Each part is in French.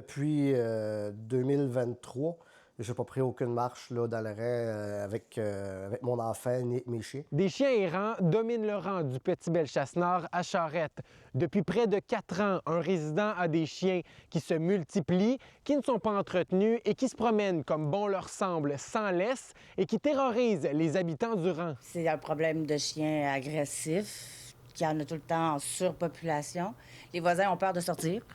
Depuis 2023, je n'ai pas pris aucune marche là, dans l'arrêt avec mon enfant ni mes chiens. Des chiens errants dominent le rang du Petit Bellechasse-Nord à Charette. Depuis près de 4 ans, un résident a des chiens qui se multiplient, qui ne sont pas entretenus et qui se promènent comme bon leur semble sans laisse et qui terrorisent les habitants du rang. C'est un problème de chiens agressifs, qui en a tout le temps en surpopulation. Les voisins ont peur de sortir.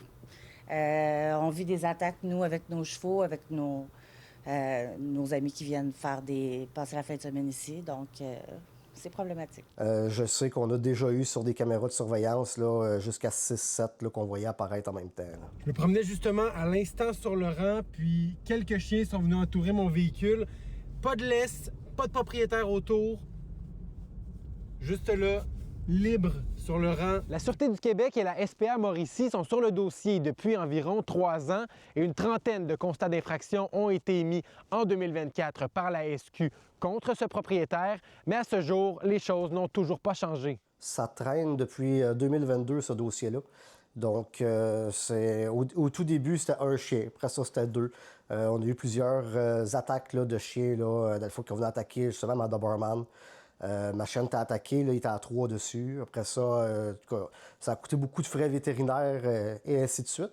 On vit des attaques, nous, avec nos chevaux, avec nos amis qui viennent passer la fin de semaine ici. Donc, c'est problématique. Je sais qu'on a déjà eu sur des caméras de surveillance jusqu'à 6-7 qu'on voyait apparaître en même temps. Là. Je me promenais justement à l'instant sur le rang, puis quelques chiens sont venus entourer mon véhicule. Pas de laisse, pas de propriétaire autour. Juste là, libre sur le rang. La Sûreté du Québec et la SPA Mauricie sont sur le dossier depuis environ 3 ans et une trentaine de constats d'infraction ont été émis en 2024 par la SQ contre ce propriétaire, mais à ce jour, les choses n'ont toujours pas changé. Ça traîne depuis 2022, ce dossier-là. Donc, au tout début, c'était un chien. Après ça, c'était 2. On a eu plusieurs attaques là, de chiens, là, dans le fond, qui ont venu attaquer justement ma Doberman. Ma chienne t'a attaqué, là, il était à 3 dessus. Après ça, en tout cas, ça a coûté beaucoup de frais vétérinaires et ainsi de suite.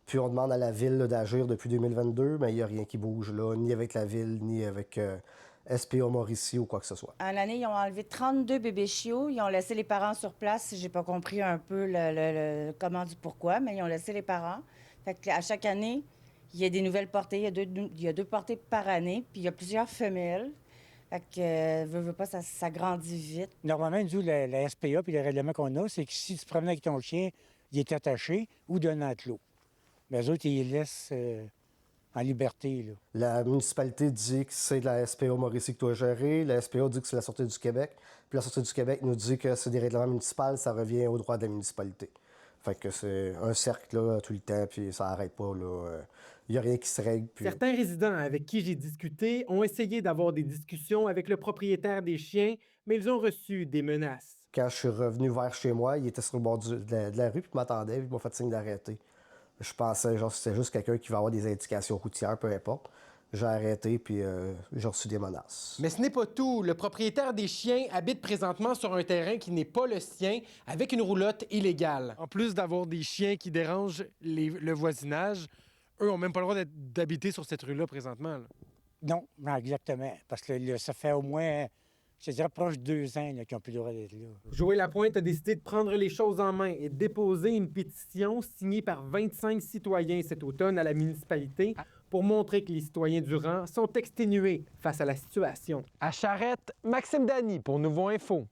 Puis on demande à la ville là, d'agir depuis 2022, mais il n'y a rien qui bouge, là, ni avec la ville, ni avec SPA Mauricie ou quoi que ce soit. En année, ils ont enlevé 32 bébés chiots. Ils ont laissé les parents sur place. J'ai pas compris un peu le comment du pourquoi, mais ils ont laissé les parents. Fait qu'à chaque année, il y a des nouvelles portées. Il y a 2 portées par année, puis il y a plusieurs femelles. Fait que, veux pas, ça grandit vite. Normalement, nous, la SPA puis le règlement qu'on a, c'est que si tu te promènes avec ton chien, il est attaché ou d'un enclos. Mais eux autres, ils les laissent en liberté. Là. La municipalité dit que c'est de la SPA Mauricie qui doit gérer. La SPA dit que c'est la Sûreté du Québec. Puis la Sûreté du Québec nous dit que c'est des règlements municipaux, ça revient au droit de la municipalité. Fait que c'est un cercle là, tout le temps, puis ça n'arrête pas. Il n'y a rien qui se règle. Puis... Certains résidents avec qui j'ai discuté ont essayé d'avoir des discussions avec le propriétaire des chiens, mais ils ont reçu des menaces. Quand je suis revenu vers chez moi, il était sur le bord de la rue, puis il m'attendait, puis il m'a fait signe d'arrêter. Je pensais, genre, c'était juste quelqu'un qui va avoir des indications routières, peu importe. J'ai arrêté, puis j'ai reçu des menaces. Mais ce n'est pas tout. Le propriétaire des chiens habite présentement sur un terrain qui n'est pas le sien, avec une roulotte illégale. En plus d'avoir des chiens qui dérangent le voisinage, eux n'ont même pas le droit d'habiter sur cette rue-là présentement. Là. Non, exactement. Parce que là, ça fait au moins, je dirais, proche de 2 ans qu'ils n'ont plus le droit d'être là. Joël Lapointe a décidé de prendre les choses en main et de déposer une pétition signée par 25 citoyens cet automne à la municipalité pour montrer que les citoyens du rang sont exténués face à la situation. À Charette, Maxime Dany pour Nouveau Info.